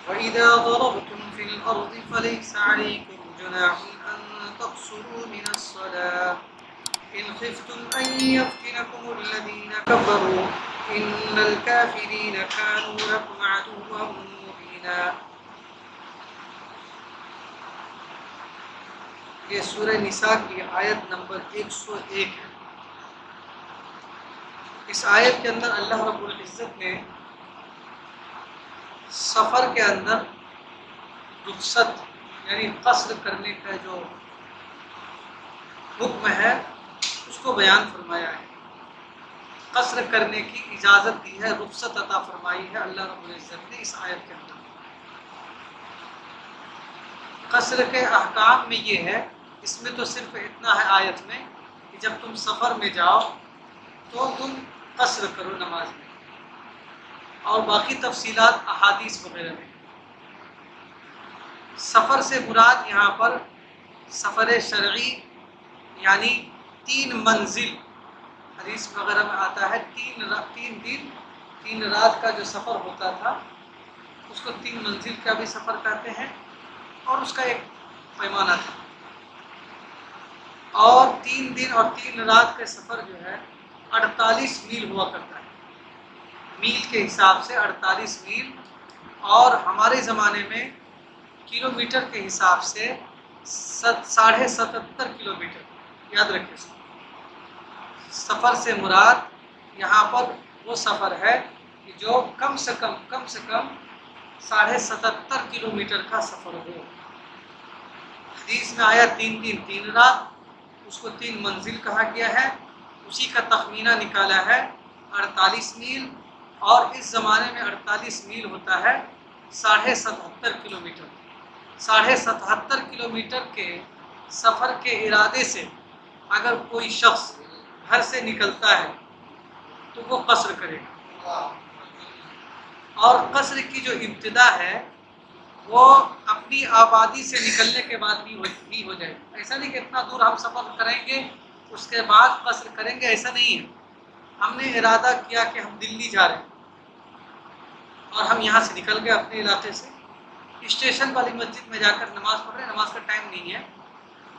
وَإِذَا ضَرَبْتُمْ فِي الْأَرْضِ فَلَيْسَ عَلَيْكُمْ جُنَاحٌ أَن تَقْصُرُوا مِنَ الصَّلَاةِ إِنْ خِفْتُمْ أَن يَفْتِنَكُمُ الَّذِينَ كَفَرُوا إِنَّ الْكَافِرِينَ كَانُوا لَكُمْ عَدُوًّا مُّبِينًا۔ یہ سورہ نساء کی آیت نمبر 101 ہے۔ اس آیت کے اندر اللہ رب العزت نے سفر کے اندر رخصت یعنی قصر کرنے کا جو حکم ہے اس کو بیان فرمایا ہے، قصر کرنے کی اجازت دی ہے، رخصت عطا فرمائی ہے اللہ رب العزت نے اس آیت کے اندر۔ قصر کے احکام میں یہ ہے، اس میں تو صرف اتنا ہے آیت میں کہ جب تم سفر میں جاؤ تو تم قصر کرو نماز میں، اور باقی تفصیلات احادیث وغیرہ میں۔ سفر سے مراد یہاں پر سفر شرعی یعنی 3 منزل، حدیث وغیرہ میں آتا ہے 3 دن 3 رات کا جو سفر ہوتا تھا اس کو 3 منزل کا بھی سفر کہتے ہیں، اور اس کا ایک پیمانہ تھا، اور 3 دن اور 3 رات کا سفر جو ہے 48 میل ہوا کرتا ہے، میل کے حساب سے 48 میل، اور ہمارے زمانے میں کلومیٹر کے حساب سے 77.5 کلومیٹر، یاد رکھیں۔ سفر سے مراد یہاں پر وہ سفر ہے کہ جو کم سے کم 77.5 کلومیٹر کا سفر ہو۔ حدیث میں آیا 3 دن 3 رات، اس کو 3 منزل کہا گیا ہے، اسی کا تخمینہ نکالا ہے 48 میل، اور اس زمانے میں 48 میل ہوتا ہے 77.5 کلومیٹر۔ 77.5 کلومیٹر کے سفر کے ارادے سے اگر کوئی شخص گھر سے نکلتا ہے تو وہ قصر کرے گا، اور قصر کی جو ابتدا ہے وہ اپنی آبادی سے نکلنے کے بعد بھی ہو جائے گا۔ ایسا نہیں کہ اتنا دور ہم سفر کریں گے اس کے بعد قصر کریں گے، ایسا نہیں ہے۔ ہم نے ارادہ کیا کہ ہم دلی جا رہے ہیں اور ہم یہاں سے نکل گئے اپنے علاقے سے، اسٹیشن والی مسجد میں جا کر نماز پڑھ رہے ہیں، نماز کا ٹائم نہیں ہے،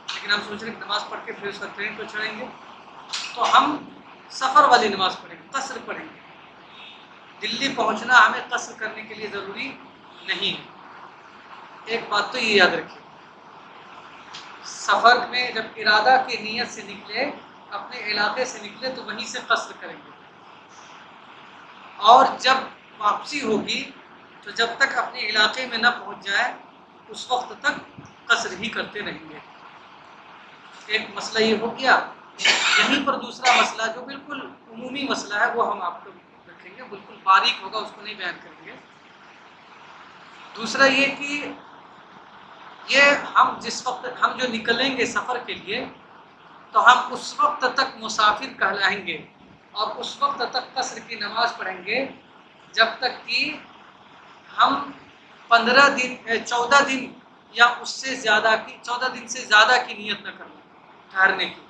لیکن ہم سوچ رہے ہیں کہ نماز پڑھ کے پھر اس کا ٹرین کو چڑھیں گے، تو ہم سفر والی نماز پڑھیں گے، قصر پڑھیں گے۔ دلی پہنچنا ہمیں قصر کرنے کے لیے ضروری نہیں ہے۔ ایک بات تو یہ یاد رکھیے، سفر میں جب ارادہ کی نیت سے نکلے، اپنے علاقے سے نکلے تو وہیں سے قصر کریں گے، اور جب واپسی ہوگی تو جب تک اپنے علاقے میں نہ پہنچ جائے اس وقت تک قصر ہی کرتے رہیں گے۔ ایک مسئلہ یہ ہو گیا۔ یہیں پر دوسرا مسئلہ جو بالکل عمومی مسئلہ ہے وہ ہم آپ کو رکھیں گے، بالکل باریک ہوگا، اس کو نہیں بیان کریں گے۔ دوسرا یہ کہ یہ ہم جس وقت ہم جو نکلیں گے سفر کے لیے تو ہم اس وقت تک مسافر کہلائیں گے، اور اس وقت تک قصر کی نماز پڑھیں گے جب تک کہ ہم 14 دن یا اس سے زیادہ کی 14 دن سے زیادہ کی نیت نہ کریں ٹھہرنے کی۔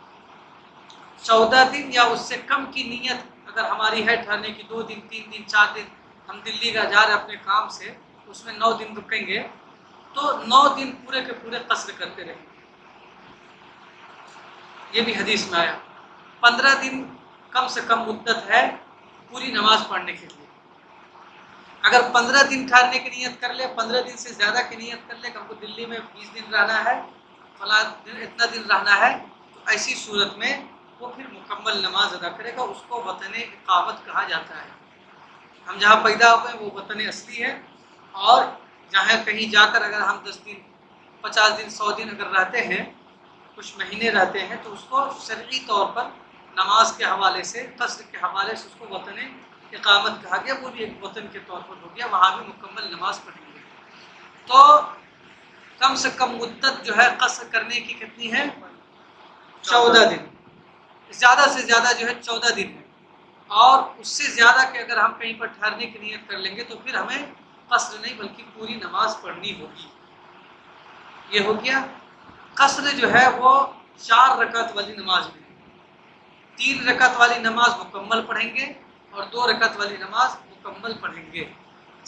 14 دن یا اس سے کم کی نیت اگر ہماری ہے ٹھہرنے کی، 2 دن 3 دن 4 دن، ہم دلی کا جا رہے اپنے کام سے، اس میں 9 دن رکیں گے تو 9 دن پورے کے پورے قصر کرتے رہیں گے۔ یہ بھی حدیث میں آیا۔ 15 دن کم سے کم مدت ہے پوری نماز پڑھنے کے لیے۔ اگر 15 دن ٹھہرنے کی نیت کر لے، 15 دن سے زیادہ کی نیت کر لے کہ ہم کو دلی میں 20 دن رہنا ہے، فلاں دن اتنا دن رہنا ہے، تو ایسی صورت میں وہ پھر مکمل نماز ادا کرے گا۔ اس کو وطن اقامت کہا جاتا ہے۔ ہم جہاں پیدا ہوئے وہ وطن اصلی ہے، اور جہاں کہیں جا کر اگر ہم 10 دن 50 دن 100 دن اگر رہتے ہیں، کچھ مہینے رہتے ہیں، تو اس کو شرعی طور پر نماز کے حوالے سے، قصر کے حوالے سے اس کو وطن اقامت کہا گیا، وہ بھی ایک وطن کے طور پر ہو گیا، وہاں بھی مکمل نماز پڑھیں گے۔ تو کم سے کم مدت جو ہے قصر کرنے کی کتنی ہے؟ 14 دن، زیادہ سے زیادہ جو ہے 14 دن ہے، اور اس سے زیادہ کہ اگر ہم کہیں پر ٹھہرنے کی نیت کر لیں گے تو پھر ہمیں قصر نہیں بلکہ پوری نماز پڑھنی ہوگی۔ یہ ہو گیا۔ قصر جو ہے وہ 4 رکعت والی نماز میں، 3 رکعت والی نماز مکمل پڑھیں گے اور 2 رکعت والی نماز مکمل پڑھیں گے۔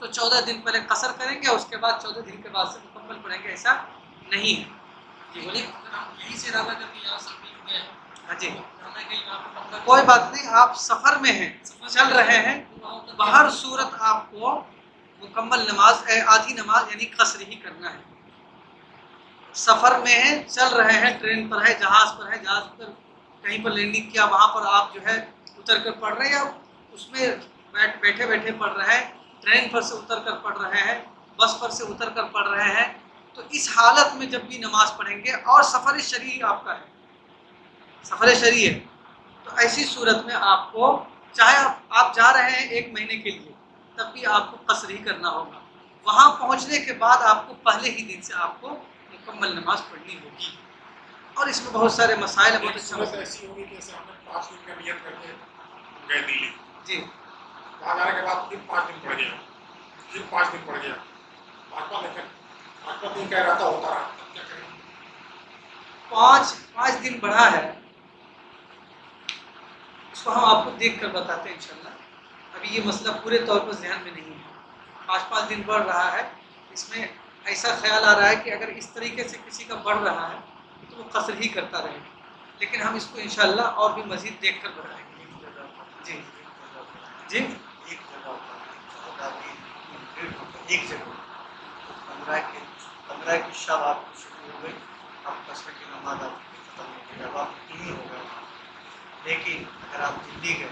تو 14 دن پہلے قصر کریں گے، اس کے بعد 14 دن کے بعد سے مکمل پڑھیں گے، ایسا نہیں ہے. جی بولیے. اگر ہم یہیں سے ارادہ کر کے یہاں سفر گئے ہاں جی، جانا ہے کہ یہاں پہ پکا کوئی بات نہیں، آپ سفر میں ہیں، چل رہے ہیں، بہر صورت آپ کو مکمل نماز آدھی نماز یعنی قصر ہی کرنا ہے. سفر میں ہیں، چل رہے ہیں، ٹرین پر ہے، جہاز پر ہے، جہاز پر کہیں پر لینڈنگ کیا، وہاں پر آپ جو ہے اتر کر پڑھ رہے ہیں، یا اس میں بیٹھے بیٹھے پڑھ رہے ہیں، ٹرین پر سے اتر کر پڑھ رہے ہیں، بس پر سے اتر کر پڑھ رہے ہیں، تو اس حالت میں جب بھی نماز پڑھیں گے اور سفر شرعی آپ کا ہے، سفر شرعی ہے، تو ایسی صورت میں آپ کو چاہے آپ جا رہے ہیں 1 مہینے کے لیے، تب بھی آپ کو قصر ہی کرنا ہوگا. وہاں پہنچنے کے بعد آپ کو پہلے ہی دن سے آپ کو مکمل نماز پڑھنی ہوگی. اور اس میں بہت سارے مسائل ہیں. بہت اچھا مسئلہ ایسی ہوگی کہ جیسے ہم نے 5 دن کا نیت کر کے گئے دلی، جی، وہاں جانے کے بعد پھر 5 دن پڑ گیا، پھر 5 دن پڑ گیا، 5 دن کا ارادہ ہوتا رہا، تب کیا کریں؟ 5 دن بڑھا ہے، اس کو ہم آپ کو دیکھ کر بتاتے ہیں انشاءاللہ. ابھی یہ مسئلہ پورے طور پر ذہن میں نہیں ہے. 5 دن بڑھ رہا ہے، اس میں ایسا خیال آ رہا ہے کہ اگر اس طریقے سے کسی کا بڑھ رہا ہے تو وہ قصر ہی کرتا رہے گا، لیکن ہم اس کو انشاءاللہ اور بھی مزید دیکھ کر بتائیں گے. جی جی، ایک جگہ 15 کی شب آپ کو شروع ہو گئی، آپ قصر کی نماز آپ کی ختم ہو گئی، اب آپ دلی ہو گئے. لیکن اگر آپ دلی گئے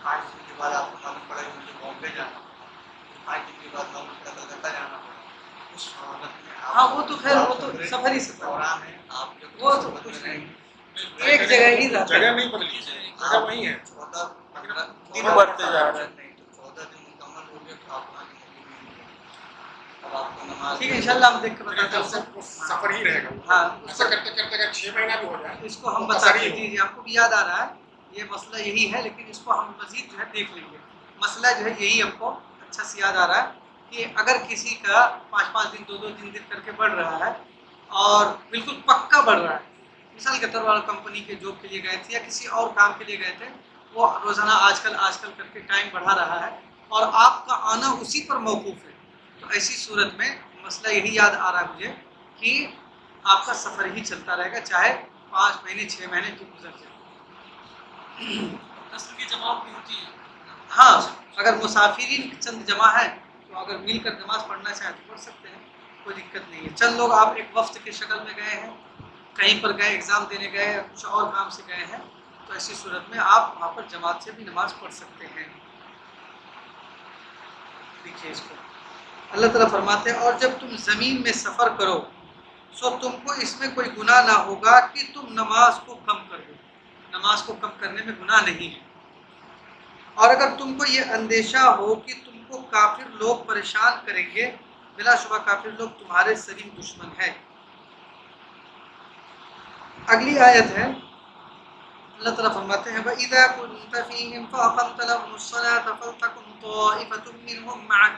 5 دن کے بعد آپ کو معلوم پڑا کہ مجھے بامبے جانا، 5 دن کے بعد معلوم پڑا کلکتہ جانا پڑا، اس حالت میں ہاں وہ تو خیر وہ تو سفر ہی سفر دوران ہے، آپ جب وہ تو کچھ نہیں، ایک جگہ ہی رہتا جگہ ہے. نہیں بدلی، جگہ وہی ہے. 14 دن بڑھتے جا رہے ہیں. نہیں تو 14 دن مکمل ہو گئے تو آپ وہاں کی مدینہ میں گئے. اب آپ کو نماز ٹھیک ہے انشاءاللہ ہم دیکھ کر بتاتے ہیں. سفر ہی رہے گا. ہاں ایسا کرتے کرتے اگر 6 مہینہ بھی ہو جائے اس کو ہم تو بتا قصر ہی دیں. ہو. جی جی، آپ کو بھی یاد آ رہا ہے یہ مسئلہ یہی ہے، لیکن اس کو ہم مزید جو ہے دیکھ لیں گے. مسئلہ جو ہے یہی ہم کو اچھا سے یاد آ رہا ہے کہ اگر کسی کا 5 دن 2 دن کر کے بڑھ رہا ہے اور بالکل پکا بڑھ رہا ہے، مثال کے طور پر کمپنی کے جاب کے لیے گئے تھے یا کسی اور کام کے لیے گئے تھے، وہ روزانہ آج کل کر کے ٹائم بڑھا رہا ہے اور آپ کا آنا اسی پر موقوف ہے، تو ایسی صورت میں مسئلہ یہی یاد آ رہا ہے مجھے کہ آپ کا سفر ہی چلتا رہے گا، چاہے 5 مہینے 6 مہینے جو گزر جائے. قصر کی جماعت بھی ہوتی ہے. ہاں اگر مسافرین چند جمع ہے تو اگر مل کر نماز پڑھنا چاہیں تو پڑھ سکتے ہیں، کوئی دقت نہیں ہے. چند لوگ آپ ایک وفد کی شکل میں گئے ہیں، کہیں پر گئے ایگزام دینے گئے یا کچھ اور کام سے گئے ہیں، تو ایسی صورت میں آپ وہاں پر جماعت سے بھی نماز پڑھ سکتے ہیں. دیکھیے اس کو اللہ تعالیٰ فرماتے ہیں اور جب تم زمین میں سفر کرو سو تم کو اس میں کوئی گناہ نہ ہوگا کہ تم نماز کو کم کر دو. نماز کو کم کرنے میں گناہ نہیں ہے. اور اگر تم کو یہ اندیشہ ہو کہ تم کو کافر لوگ پریشان کریں گے، بلا شبہ کافر لوگ تمہارے سریم دشمن ہیں. اگلی آیت ہے اللہ تعالیٰ فرماتے ہیں وَإِذَا كُنْتَ فِيهِمْ فَأَقَمْتَ لَهُمُ الصَّلَاةَ فَلْتَقُمْ طَائِفَةٌ مِّنْهُمْ مَعَكَ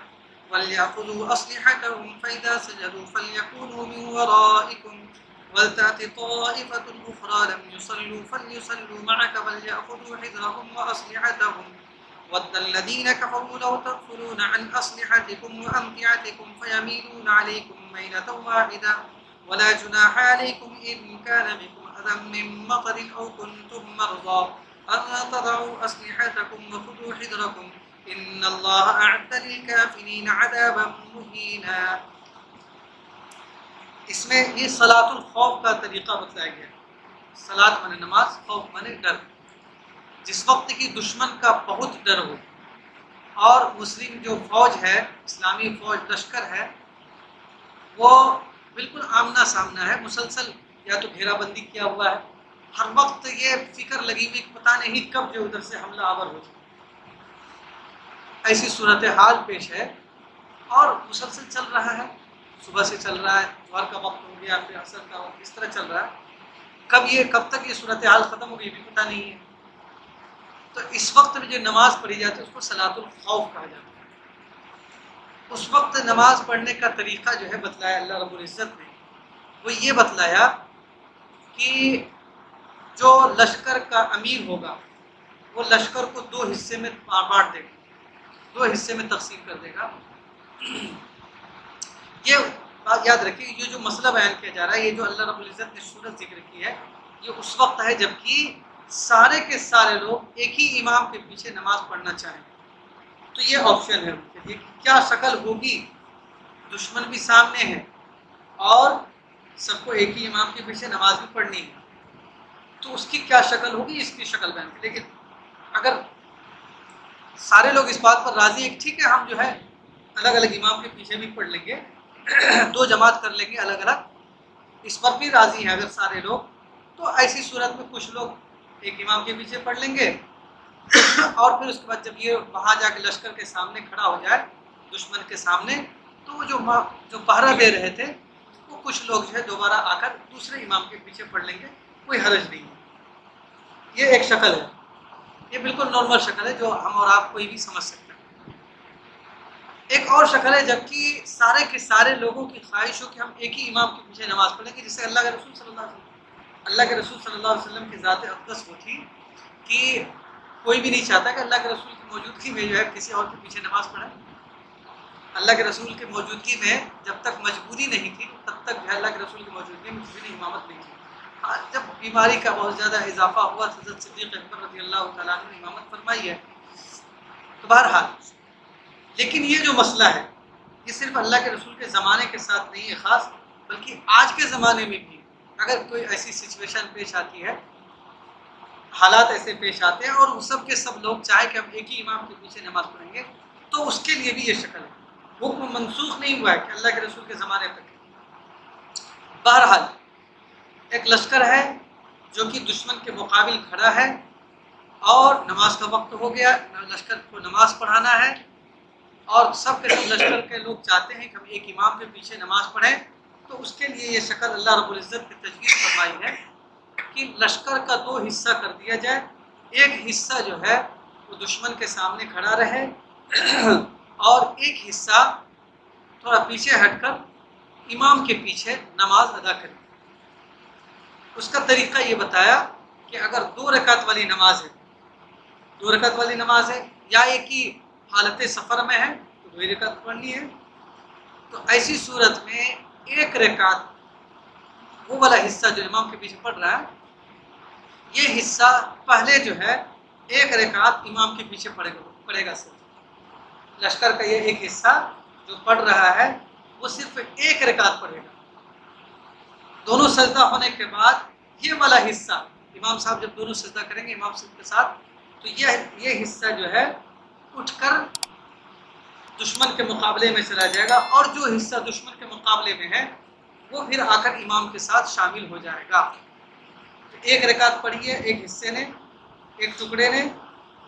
وَلْيَأْخُذُوا أَسْلِحَتَهُمْ فَإِذَا سَجَدُوا فَلْيَكُونُوا مِنْ وَرَائِكُمْ وَلْتَأْتِ طَائِفَةٌ أُخْرَىٰ لَمْ يُصَلُّوا فَلْيُصَلُّوا مَعَكَ وَلْيَأْخُذُوا حِذْرَهُمْ وَأَسْلِحَتَهُمْ وَدَّ الَّذِينَ كَفَرُوا لَوْ تَغْفُلُونَ عَنْ أَسْلِحَتِكُمْ وَأَمْتِعَتِكُمْ فَيَمِيلُونَ عَلَيْكُمْ مَيْلَةً وَاحِدَةً وَلَا جُنَاحَ عَلَيْكُمْ إِن كَانَ بِكُمْ أذى من مطر أو كنتم مرضى أن تضعوا أسلحتكم وخذوا حذركم إن الله أعد للكافرين عذابا مهينا. اس میں یہ صلاۃ الخوف کا طریقہ بتایا گیا. صلاۃ مانے نماز، خوف مانے ڈر. جس وقت کی دشمن کا بہت ڈر ہو اور مسلم جو فوج ہے، اسلامی فوج لشکر ہے، وہ بالکل آمنا سامنا ہے، مسلسل یا تو گھیرا بندی کیا ہوا ہے، ہر وقت یہ فکر لگی ہوئی پتہ نہیں کب جو ادھر سے حملہ آور ہو جائے. ایسی صورتحال پیش ہے اور مسلسل چل رہا ہے، صبح سے چل رہا ہے، ظہر کا وقت ہو گیا، پھر عصر کا وقت، اس طرح چل رہا ہے. کب تک یہ صورتحال ختم ہوگی بھی پتہ نہیں ہے. تو اس وقت میں جو نماز پڑھی جاتی ہے اس کو صلاۃ الخوف کہا جاتا ہے. اس وقت نماز پڑھنے کا طریقہ جو ہے بتلایا اللہ رب العزت نے، وہ یہ بتلایا کہ جو لشکر کا امیر ہوگا وہ لشکر کو 2 حصے میں بانٹ دے گا، 2 حصے میں تقسیم کر دے گا. یہ بات یاد رکھیے، یہ جو مسئلہ بیان کیا جا رہا ہے، یہ جو اللہ رب العزت نے صورت ذکر کی ہے، یہ اس وقت ہے جبکہ سارے کے سارے لوگ ایک ہی امام کے پیچھے نماز پڑھنا چاہیں، تو یہ آپشن ہے ان کے لیے کہ کیا شکل ہوگی، دشمن بھی سامنے ہے اور سب کو ایک ہی امام کے پیچھے نماز بھی پڑھنی ہے، تو اس کی کیا شکل ہوگی، اس کی شکل بیان کی۔ لیکن اگر سارے لوگ اس بات پر راضی ہیں کہ ٹھیک ہے ہم جو ہے الگ الگ امام کے پیچھے بھی پڑھ لیں گے، دو جماعت کر لیں گے الگ الگ، اس پر بھی راضی ہیں اگر سارے لوگ، تو ایسی صورت میں کچھ لوگ ایک امام کے پیچھے پڑھ لیں گے اور پھر اس کے بعد جب یہ وہاں جا کے لشکر کے سامنے کھڑا ہو جائے دشمن کے سامنے، تو وہ جو پہرا دے رہے تھے وہ کچھ لوگ جو ہے دوبارہ آ کر دوسرے امام کے پیچھے پڑھ لیں گے، کوئی حرج نہیں ہے۔ یہ ایک شکل ہے، یہ بالکل نارمل شکل ہے جو ہم اور آپ کوئی بھی سمجھ سکتے ہیں۔ ایک اور شکل ہے جبکہ سارے کے سارے لوگوں کی خواہش ہو کہ ہم ایک ہی امام کے پیچھے نماز پڑھیں گے، جسے اللہ کے رسول صلی اللہ علیہ وسلم کی ذات اقدس وہ تھی کہ کوئی بھی نہیں چاہتا کہ اللہ کے رسول کی موجودگی میں جو ہے کسی اور کے پیچھے نماز پڑھے۔ اللہ کے رسول کی موجودگی میں جب تک مجبوری نہیں تھی تب تک جو ہے اللہ کے رسول کی موجودگی میں کسی نے امامت نہیں کی۔ ہاں، جب بیماری کا بہت زیادہ اضافہ ہوا تو حضرت صدیق اکبر رضی اللہ تعالیٰ عنہ نے امامت فرمائی ہے۔ تو بہرحال لیکن یہ جو مسئلہ ہے یہ صرف اللہ کے رسول کے زمانے کے ساتھ نہیں ہے خاص، بلکہ آج کے زمانے میں بھی اگر کوئی ایسی سچویشن پیش آتی ہے، حالات ایسے پیش آتے ہیں اور سب کے سب لوگ چاہے کہ ہم ایک ہی امام کے پیچھے نماز پڑھیں گے، تو اس کے لیے بھی یہ شکل ہے، حکم منسوخ نہیں ہوا ہے کہ اللہ کے رسول کے زمانے تک۔ بہرحال ایک لشکر ہے جو کہ دشمن کے مقابل کھڑا ہے اور نماز کا وقت ہو گیا، لشکر کو نماز پڑھانا ہے اور سب کے سب لشکر کے لوگ چاہتے ہیں کہ ہم ایک امام کے پیچھے نماز پڑھیں، تو اس کے لیے یہ شکل اللہ رب العزت کی تجویز فرمائی ہے کہ لشکر کا دو حصہ کر دیا جائے، ایک حصہ جو ہے وہ دشمن کے سامنے کھڑا رہے اور ایک حصہ تھوڑا پیچھے ہٹ کر امام کے پیچھے نماز ادا کرے۔ اس کا طریقہ یہ بتایا کہ اگر 2 رکعت والی نماز ہے، 2 رکعت والی نماز ہے یا ایک ہی حالت سفر میں ہے تو 2 رکعت پڑھنی ہے، تو ایسی صورت میں 1 رکعت وہ والا حصہ جو امام کے پیچھے پڑھ رہا ہے، یہ حصہ پہلے جو ہے 1 رکعت امام کے پیچھے پڑھے گا صرف لشکر کا یہ ایک حصہ جو پڑھ رہا ہے وہ صرف 1 رکعت پڑھے گا۔ دونوں سجدہ ہونے کے بعد یہ والا حصہ امام صاحب جب دونوں سجدہ کریں گے امام صاحب کے ساتھ، تو یہ حصہ جو ہے اٹھ کر دشمن کے مقابلے میں چلا جائے گا، اور جو حصہ دشمن کے مقابلے میں ہے وہ پھر آ کر امام کے ساتھ شامل ہو جائے گا۔ تو 1 رکعت پڑھی ہے ایک حصے نے، ایک ٹکڑے نے،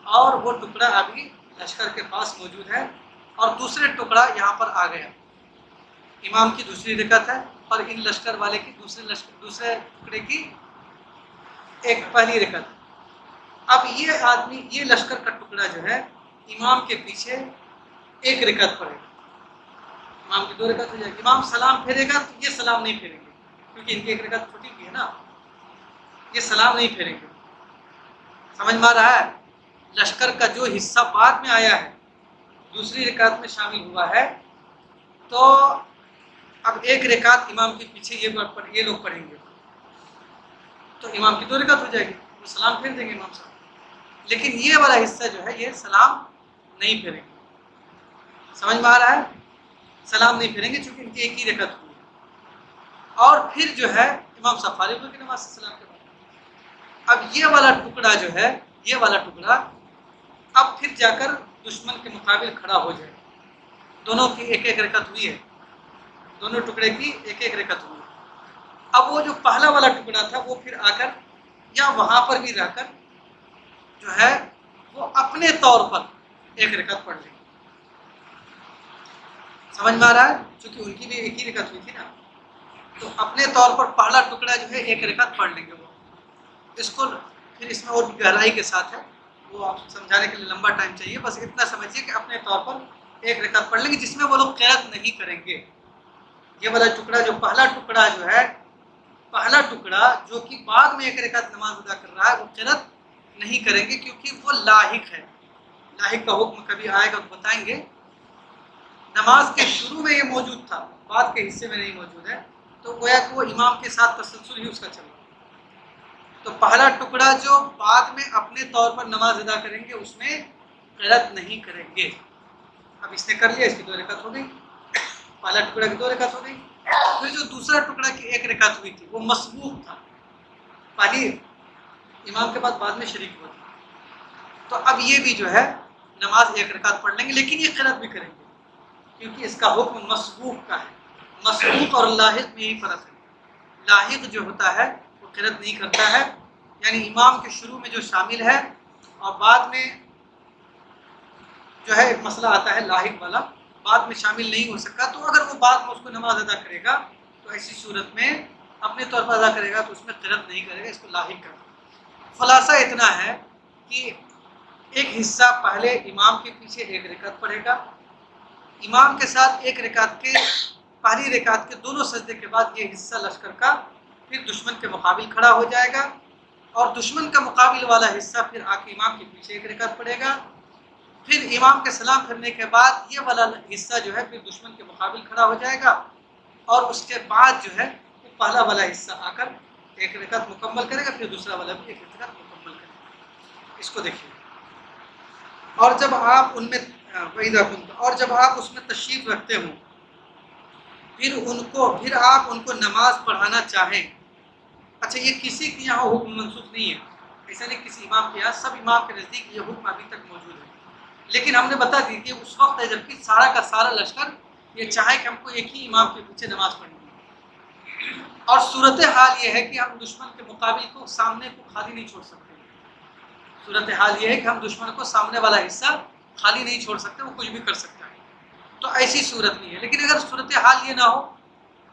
اور وہ ٹکڑا ابھی لشکر کے پاس موجود ہے، اور دوسرے ٹکڑا یہاں پر آ گیا، امام کی دوسری رکعت ہے اور ان لشکر والے کی دوسرے ٹکڑے کی ایک پہلی رکعت۔ اب یہ آدمی، یہ لشکر کا ٹکڑا جو ہے امام کے پیچھے 1 رکعت پڑھے گا، امام کی 2 رکعت ہو جائے گی، امام سلام پھیرے گا تو یہ سلام نہیں پھیریں گے کیونکہ ان کی 1 رکعت چھوٹی بھی ہے نا، یہ سلام نہیں پھیریں گے۔ سمجھ میں آ رہا ہے؟ لشکر کا جو حصہ بعد میں آیا ہے دوسری رکعت میں شامل ہوا ہے، تو اب 1 رکعت امام کے پیچھے یہ لوگ پڑھیں گے تو امام کی 2 رکعت ہو جائے گی، وہ سلام پھیر دیں گے امام صاحب، لیکن یہ والا حصہ جو ہے یہ سلام نہیں پھیریں گے۔ سمجھ میں آ رہا ہے؟ سلام نہیں پھیریں گے چونکہ ان کی 1 ہی رکعت ہوئی ہے، اور پھر جو ہے امام صاحب فارغ ہو کے نماز سے سلام کے بعد اب یہ والا ٹکڑا جو ہے، یہ والا ٹکڑا اب پھر جا کر دشمن کے مقابل کھڑا ہو جائے، دونوں کی 1 رکعت ہوئی ہے، دونوں ٹکڑے کی 1 رکعت ہوئی ہے۔ اب وہ جو پہلا والا ٹکڑا تھا وہ پھر آ کر یا وہاں پر بھی رہ کر جو ہے وہ اپنے طور پر 1 رکعت پڑھ لیں گے۔ سمجھ میں آ رہا ہے؟ چونکہ ان کی بھی 1 ہی رکعت ہوئی تھی نا، تو اپنے طور پر پہلا ٹکڑا جو ہے 1 رکعت پڑھ لیں گے وہ۔ اس کو پھر اس میں اور گہرائی کے ساتھ ہے، وہ آپ سمجھانے کے لیے لمبا ٹائم چاہیے، بس اتنا سمجھیے کہ اپنے طور پر 1 رکعت پڑھ لیں گے جس میں وہ لوگ قیرت نہیں کریں گے۔ یہ والا ٹکڑا جو پہلا ٹکڑا جو ہے، پہلا ٹکڑا جو کہ بعد میں 1 رکعت نماز ادا کر رہا ہے، وہ قیرت نہیں کریں گے کیونکہ وہ لاحق ہے۔ لاحق کا حکم کبھی آئے گا تو بتائیں گے، نماز کے شروع میں یہ موجود تھا، بعد کے حصے میں نہیں موجود ہے، تو گویا کہ وہ امام کے ساتھ تسلسل ہی اس کا چل رہا ہے۔ تو پہلا ٹکڑا جو بعد میں اپنے طور پر نماز ادا کریں گے اس میں قرأت نہیں کریں گے۔ اب اس نے کر لیا، اس کی 2 رکعت ہو گئی، پہلا ٹکڑا کی 2 رکعت ہو گئی۔ پھر جو دوسرا ٹکڑا کی 1 رکعت ہوئی تھی وہ مسبوق تھا، پہلی امام کے بعد میں شریک ہوا تھا، تو اب یہ بھی جو ہے نماز 1 رکعت پڑھ لیں گے، لیکن یہ قرأت بھی کریں گے کیونکہ اس کا حکم مسبوق کا ہے۔ مسبوق اور لاحق میں یہی فرق ہے، لاحق جو ہوتا ہے وہ قرأت نہیں کرتا ہے، یعنی امام کے شروع میں جو شامل ہے اور بعد میں جو ہے ایک مسئلہ آتا ہے لاحق والا، بعد میں شامل نہیں ہو سکا، تو اگر وہ بعد میں اس کو نماز ادا کرے گا تو ایسی صورت میں اپنے طور پر ادا کرے گا تو اس میں قرأت نہیں کرے گا، اس کو لاحق کرے گا۔ خلاصہ اتنا ہے کہ ایک حصہ پہلے امام کے پیچھے 1 رکعت پڑھے گا، امام کے ساتھ 1 رکعت کے پہلی رکعت کے دونوں سجدے کے بعد یہ حصہ لشکر کا پھر دشمن کے مقابل کھڑا ہو جائے گا، اور دشمن کا مقابل والا حصہ پھر آ کے امام کے پیچھے 1 رکعت پڑھے گا، پھر امام کے سلام پھرنے کے بعد یہ والا حصہ جو ہے پھر دشمن کے مقابل کھڑا ہو جائے گا، اور اس کے بعد جو ہے وہ پہلا والا حصہ آ کر 1 رکعت مکمل کرے گا، پھر دوسرا والا بھی 1 رکعت مکمل کرے گا۔ اس کو دیکھیے، اور جب آپ ان میں اور جب آپ اس میں تشریف رکھتے ہوں پھر آپ ان کو نماز پڑھانا چاہیں، اچھا یہ کسی کے یہاں حکم منسوخ نہیں ہے، ایسا نہیں کسی امام کے یہاں، سب امام کے نزدیک یہ حکم ابھی تک موجود ہے، لیکن ہم نے بتا دی کہ اس وقت ہے جبکہ سارا کا سارا لشکر یہ چاہے کہ ہم کو ایک ہی امام کے پیچھے نماز پڑھنی ہے، اور صورتحال یہ ہے کہ ہم دشمن کے مقابل کو سامنے کو خالی نہیں چھوڑ سکتے، صورتحال یہ ہے کہ ہم دشمن کو سامنے والا حصہ خالی نہیں چھوڑ سکتے، وہ کچھ بھی کر سکتا ہے، تو ایسی صورت نہیں ہے۔ لیکن اگر صورتحال یہ نہ ہو،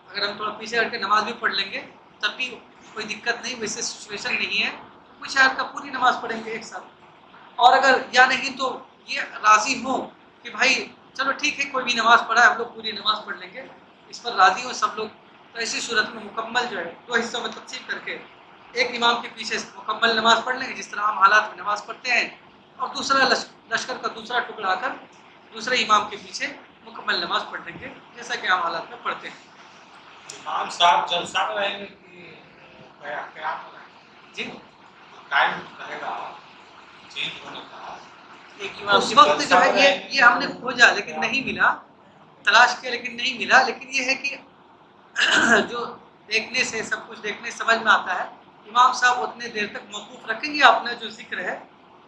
اگر ہم تھوڑا پیچھے ہٹ کے نماز بھی پڑھ لیں گے تب بھی کوئی دقت نہیں، ویسے سچویشن نہیں ہے، پیچھے ہٹ کر پوری نماز پڑھیں گے ایک ساتھ، اور اگر یا نہیں تو یہ راضی ہو کہ بھائی چلو ٹھیک ہے کوئی بھی نماز پڑھا ہے ہم لوگ پوری نماز پڑھ لیں گے، اس پر راضی ہوں سب لوگ، تو ایسی صورت میں مکمل جو ہے 2 حصوں میں تقسیم کر کے ایک امام کے پیچھے مکمل نماز پڑھ لیں گے جس طرح عام حالات میں نماز پڑھتے ہیں، اور دوسرا لشکر کا دوسرا ٹکڑا آ کر دوسرے امام کے پیچھے مکمل نماز پڑھ لیں گے جیسا کہ عام حالات میں پڑھتے ہیں۔ امام صاحب جلسہ میں رہیں گے کہ قیام میں رہیں گے؟ جی ٹائم رہے گا چینج ہونے کا، اس وقت جو ہے یہ ہم نے کھوجا لیکن نہیں ملا، تلاش کیا لیکن نہیں ملا، لیکن یہ ہے کہ جو دیکھنے سے سب کچھ دیکھنے سمجھ میں آتا ہے، امام صاحب اتنے دیر تک موقوف رکھیں گے، اپنا جو ذکر ہے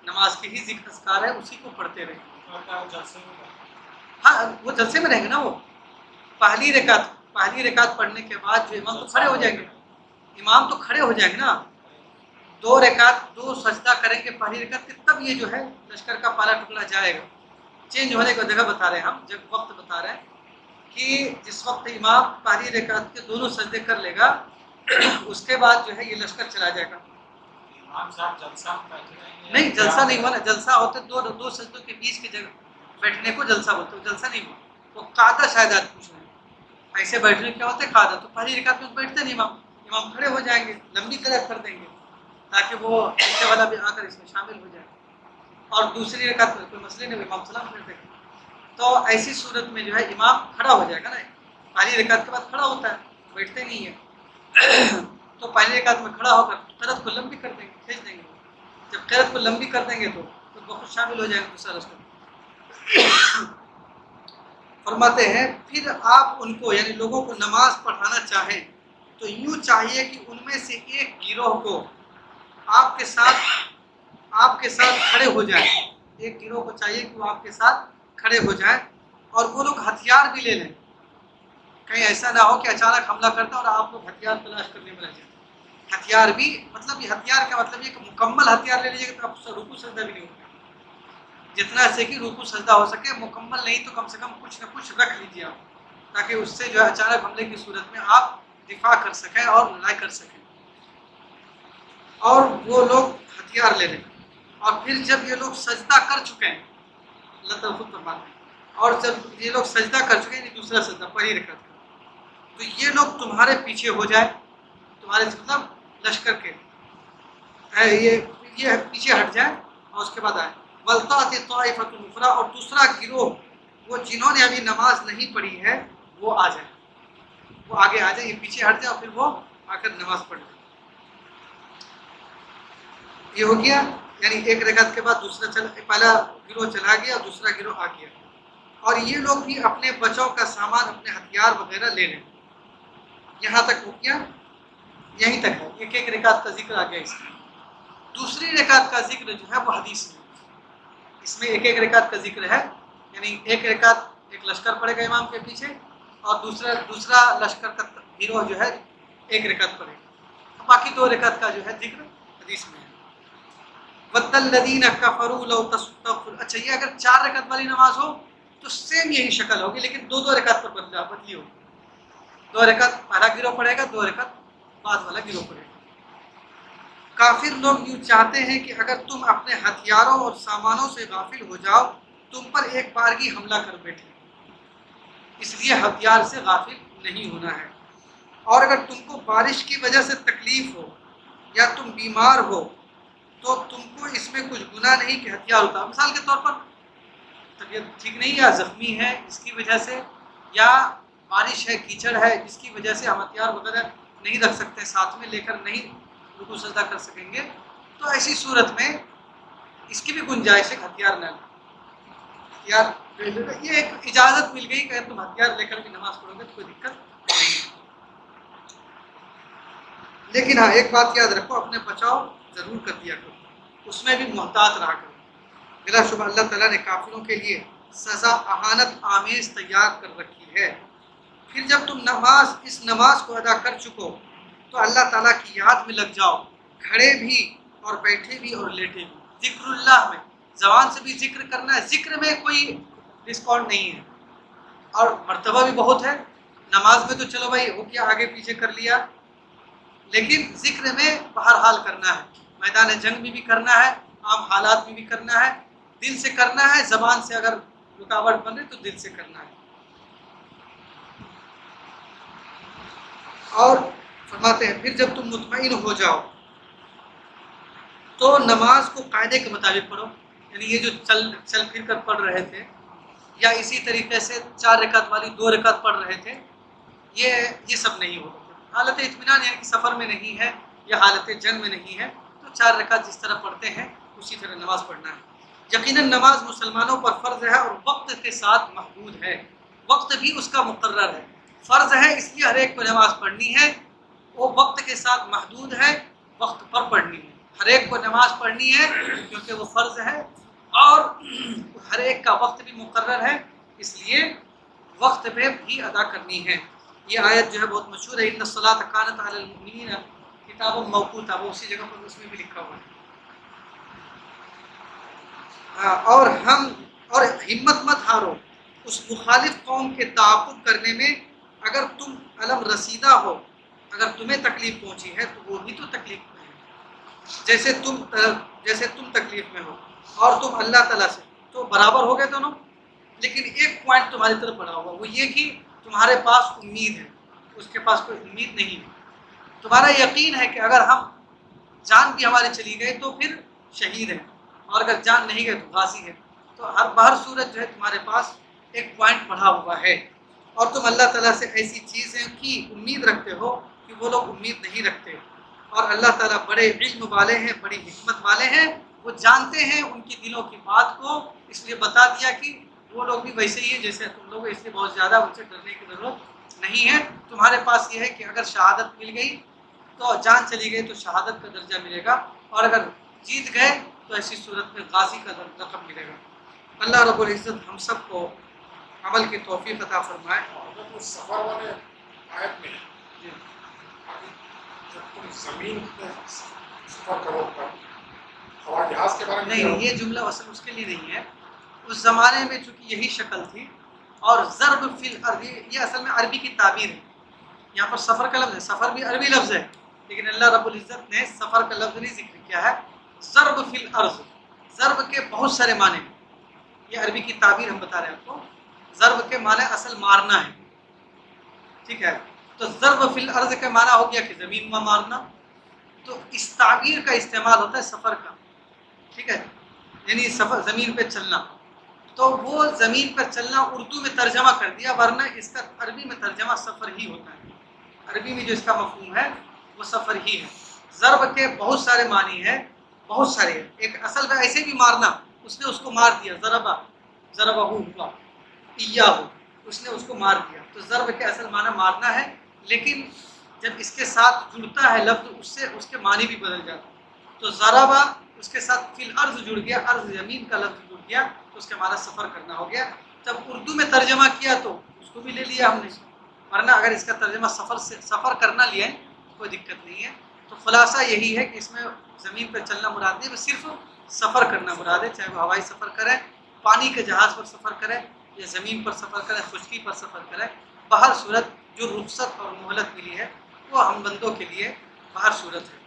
نماز کے ہی ذکر اذکار ہے اسی کو پڑھتے رہیں گے۔ جلسے میں ہاں وہ جلسے میں رہیں گے نا، وہ پہلی رکعت پڑھنے کے بعد جو امام تو کھڑے ہو جائیں گے، امام تو کھڑے ہو جائیں گے نا، 2 رکعت 2 سجدہ کریں گے پہلی رکعت کے، تب یہ جو ہے لشکر کا پہلا ٹکڑا جائے گا۔ چینج ہونے کا جگہ بتا رہے ہیں ہم، جب وقت بتا رہے ہیں کہ جس وقت امام پہلی رکعت کے دونوں سجدے کر لے گا اس کے بعد جو ہے یہ لشکر چلا جائے گا۔ امام صاحب جلسہ میں بیٹھے رہیں گے؟ نہیں جلسہ نہیں ہوا نا، جلسہ ہوتے دو سجدوں کے بیچ کی جگہ بیٹھنے کو جلسہ بولتے، جلسہ نہیں ہوا، وہ قاعدہ شاید آج پوچھ رہے ہیں، ایسے بیٹھنے کیا ہوتا ہے قاعدہ، تو پہلی رکعت میں بیٹھتے نہیں امام کھڑے ہو جائیں گے، لمبی قرأت کر دیں گے تاکہ وہ پیچھے والا بھی آ کر اس میں شامل ہو جائے، اور دوسری رکعت میں کوئی مسئلہ نہیں، امام سلام پھیر دیں گے، تو ایسی صورت میں جو ہے امام کھڑا ہو جائے گا نا، پہلی رکعت کے بعد کھڑا ہوتا ہے، بیٹھتے نہیں ہے، تو پہلی رکعت میں کھڑا ہو کر قرأت کو لمبی کر دیں گے، کھینچ دیں گے، جب قرأت کو لمبی کر دیں گے تو بہت شامل ہو جائے گا دوسرا لشکر۔ فرماتے ہیں پھر آپ ان کو یعنی لوگوں کو نماز پڑھانا چاہیں تو یوں چاہیے کہ ان میں سے ایک گروہ کو آپ کے ساتھ کھڑے ہو جائیں، ایک گروہ کو چاہیے کہ وہ آپ کے ساتھ کھڑے ہو جائیں، اور وہ لوگ ہتھیار بھی لے لیں، کہیں ایسا نہ ہو کہ اچانک حملہ کرتا اور آپ لوگ ہتھیار تلاش کرنے میں رہ جائیں، ہتھیار بھی مطلب یہ ہتھیار کا مطلب یہ کہ مکمل ہتھیار لے لیجیے گا تو آپ رکوع سجدہ بھی نہیں ہوگا، جتنا سے کہ رکوع سجدہ ہو سکے، مکمل نہیں تو کم سے کم کچھ نہ کچھ رکھ لیجیے آپ، تاکہ اس سے جو ہے اچانک حملے کی صورت میں آپ دفاع کر سکیں اور لڑائی کر سکیں، اور وہ لوگ ہتھیار لے لیں، اور پھر جب یہ لوگ سجدہ کر چکے ہیں، اللہ تعالیٰ خود فرماتے ہیں، اور جب یہ لوگ سجدہ کر چکے ہیں دوسرا سجدہ پہلی رکعت کا، تو یہ لوگ تمہارے پیچھے ہو جائے، تمہارے مطلب لشکر کے یہ پیچھے ہٹ جائے، اور اس کے بعد آئے وَلْتَأْتِ طَائِفَةٌ أُخْرَىٰ، اور دوسرا گروہ وہ جنہوں نے ابھی نماز نہیں پڑھی ہے وہ آ جائیں، وہ آگے آ جائیں، یہ پیچھے ہٹ جائیں اور پھر وہ آ کر نماز پڑھ لیں۔ یہ ہو گیا، یعنی ایک رکعت کے بعد پہلا گروہ چلا گیا اور دوسرا گروہ آ گیا، اور یہ لوگ بھی اپنے بچوں کا سامان، اپنے ہتھیار وغیرہ لے لیں۔ یہاں تک ہو گیا، یہیں تک ہے، ایک ایک رکعت کا ذکر آ گیا اس میں۔ دوسری رکعت کا ذکر جو ہے وہ حدیث میں، اس میں ایک ایک رکعت کا ذکر ہے، یعنی ایک رکعت ایک لشکر پڑے گا امام کے پیچھے اور دوسرا لشکر کا گروہ جو ہے ایک رکعت پڑے گا، باقی 2 رکعت کا جو ہے ذکر حدیث میں ہے۔ وَدَّ الَّذِينَ كَفَرُوا لَوْ تَسْتَغْفِرُ، اچھا یہ اگر 4 رکعت والی نماز ہو تو سیم یہی شکل ہوگی، لیکن 2 رکعت پر بدلی ہوگی، 2 رکعت پہلا گروہ پڑے گا، 2 رکعت بعد والا گروہ پڑے گا۔ کافر لوگ یوں چاہتے ہیں کہ اگر تم اپنے ہتھیاروں اور سامانوں سے غافل ہو جاؤ تم پر ایک بارگی حملہ کر بیٹھے، اس لیے ہتھیار سے غافل نہیں ہونا ہے۔ اور اگر تم کو بارش کی وجہ سے تکلیف ہو یا تم بیمار ہو تو تم کو اس میں کچھ گناہ نہیں کہ ہتھیار ہوتا، مثال کے طور پر طبیعت ٹھیک نہیں یا زخمی ہے اس کی وجہ سے، یا بارش ہے کیچڑ ہے جس کی وجہ سے ہم ہتھیار وغیرہ نہیں رکھ سکتے، ساتھ میں لے کر نہیں رکوع سجدہ کر سکیں گے، تو ایسی صورت میں اس کی بھی گنجائش ہے ہتھیار نہ لیں، ہتھیار یہ ایک اجازت مل گئی کہ تم ہتھیار لے کر بھی نماز پڑھو گے تو کوئی دقت نہیں۔ لیکن ہاں ایک بات یاد رکھو، اپنے بچاؤ ضرور کر دیا کرو، اس میں بھی محتاط رہا کرو، بلا شبہ اللہ تعالیٰ نے کافروں کے لیے سزا اہانت آمیز تیار کر رکھی ہے۔ پھر جب تم اس نماز کو ادا کر چکو تو اللہ تعالیٰ کی یاد میں لگ جاؤ، کھڑے بھی اور بیٹھے بھی اور لیٹے بھی، ذکر اللہ میں زبان سے بھی ذکر کرنا ہے، ذکر میں کوئی ڈسکاؤنٹ نہیں ہے، اور مرتبہ بھی بہت ہے، نماز میں تو چلو بھائی ہو کیا آگے پیچھے کر لیا، لیکن ذکر میں بہرحال کرنا ہے، میدان جنگ میں بھی کرنا ہے، عام حالات میں بھی کرنا ہے، دل سے کرنا ہے، زبان سے اگر رکاوٹ بن رہی تو دل سے کرنا ہے۔ اور فرماتے ہیں پھر جب تم مطمئن ہو جاؤ تو نماز کو قاعدے کے مطابق پڑھو، یعنی یہ جو چل پھر کر پڑھ رہے تھے یا اسی طریقے سے 4 رکعت والی 2 رکعت پڑھ رہے تھے، یہ سب نہیں ہوگا۔ حالت اطمینان یعنی کہ سفر میں نہیں ہے یا حالت جنگ میں نہیں ہے تو 4 رکعت جس طرح پڑھتے ہیں اسی طرح نماز پڑھنا ہے۔ یقیناً نماز مسلمانوں پر فرض ہے اور وقت کے ساتھ محدود ہے، وقت بھی اس کا مقرر ہے، فرض ہے اس لیے ہر ایک کو نماز پڑھنی ہے، وہ وقت کے ساتھ محدود ہے، وقت پر پڑھنی ہے، ہر ایک کو نماز پڑھنی ہے کیونکہ وہ فرض ہے، اور ہر ایک کا وقت بھی مقرر ہے اس لیے وقت پہ بھی ادا کرنی ہے۔ یہ آیت جو ہے بہت مشہور ہے، ان الصلاۃ کانت علی المؤمنین کتاب موقوتا، وہ اسی جگہ پر اس میں بھی لکھا ہوا ہے۔ اور ہمت مت ہارو اس مخالف قوم کے تعاقب کرنے میں، اگر تم علم رسیدہ ہو، اگر تمہیں تکلیف پہنچی ہے تو وہ بھی تو تکلیف میں ہے، جیسے تم تکلیف میں ہو، اور تم اللہ تعالیٰ سے تو برابر ہو گئے دونوں، لیکن ایک پوائنٹ تمہاری طرف بڑا ہوا، وہ یہ کہ تمہارے پاس امید ہے، اس کے پاس کوئی امید نہیں ہے، تمہارا یقین ہے کہ اگر ہم جان بھی ہماری چلی گئی تو پھر شہید ہے، اور اگر جان نہیں گئی تو غازی ہے، تو ہر صورت جو ہے تمہارے پاس ایک پوائنٹ بڑھا ہوا ہے، اور تم اللہ تعالیٰ سے ایسی چیزیں کی امید رکھتے ہو کہ وہ لوگ امید نہیں رکھتے، اور اللہ تعالیٰ بڑے علم والے ہیں، بڑی حکمت والے ہیں، وہ جانتے ہیں ان کی دلوں کی بات کو، اس لیے بتا دیا کہ وہ لوگ بھی ویسے ہی ہیں جیسے تم لوگ، اس لیے بہت زیادہ ان سے ڈرنے کی ضرورت نہیں ہے۔ تمہارے پاس یہ ہے کہ اگر شہادت مل گئی تو جان چلی گئی تو شہادت کا درجہ ملے گا، اور اگر جیت گئے تو ایسی صورت میں غازی کا لقب ملے گا۔ اللہ رب العزت ہم سب کو عمل کی توفیق عطا فرمائے۔ اور سفر والے آیت میں جب تم زمین پہ سفر کرو ہوائی جہاز کے بارے میں نہیں، یہ جملہ اصل اس کے لیے نہیں ہے، اس زمانے میں چونکہ یہی شکل تھی، اور ضرب فی الارض یہ اصل میں عربی کی تعبیر ہے، یہاں پر سفر کا لفظ ہے، سفر بھی عربی لفظ ہے، لیکن اللہ رب العزت نے سفر کا لفظ نہیں ذکر کیا ہے، ضرب فی الارض، ضرب کے بہت سارے معنی، یہ عربی کی تعبیر ہم بتا رہے ہیں آپ کو، ضرب کے معنی اصل مارنا ہے، ٹھیک ہے، تو ضرب فی الارض کا معنی ہو گیا کہ زمین میں مارنا، تو اس تعبیر کا استعمال ہوتا ہے سفر کا، ٹھیک ہے، یعنی سفر زمین پہ چلنا، تو وہ زمین پر چلنا اردو میں ترجمہ کر دیا، ورنہ اس کا عربی میں ترجمہ سفر ہی ہوتا ہے. عربی میں جو اس کا مفہوم ہے وہ سفر ہی ہے. ضرب کے بہت سارے معنی ہیں، بہت سارے ہیں. ایک اصل میں ایسے بھی مارنا، اس نے اس کو مار دیا، ضربہ ہوا ایاہ، اس نے اس کو مار دیا. تو ضرب کے اصل معنی مارنا ہے، لیکن جب اس کے ساتھ جڑتا ہے لفظ، اس سے اس کے معنی بھی بدل جاتا ہے. تو ضربہ اس کے ساتھ فی الارض جڑ گیا، ارض زمین کا لفظ جڑ گیا، تو اس کے معنی سفر کرنا ہو گیا. جب اردو میں ترجمہ کیا تو اس کو بھی لے لیا ہم نے، ورنہ اگر اس کا ترجمہ سفر کرنا لیا کوئی دقت نہیں ہے. تو خلاصہ یہی ہے کہ اس میں زمین پر چلنا مراد نہیں، صرف سفر کرنا مراد ہے، چاہے وہ ہوائی سفر کرے، پانی کے جہاز پر سفر کرے، یا زمین پر سفر کرے، خشکی پر سفر کرے. بہر صورت جو رخصت اور مہلت ملی ہے وہ ہم بندوں کے لیے بہر صورت ہے.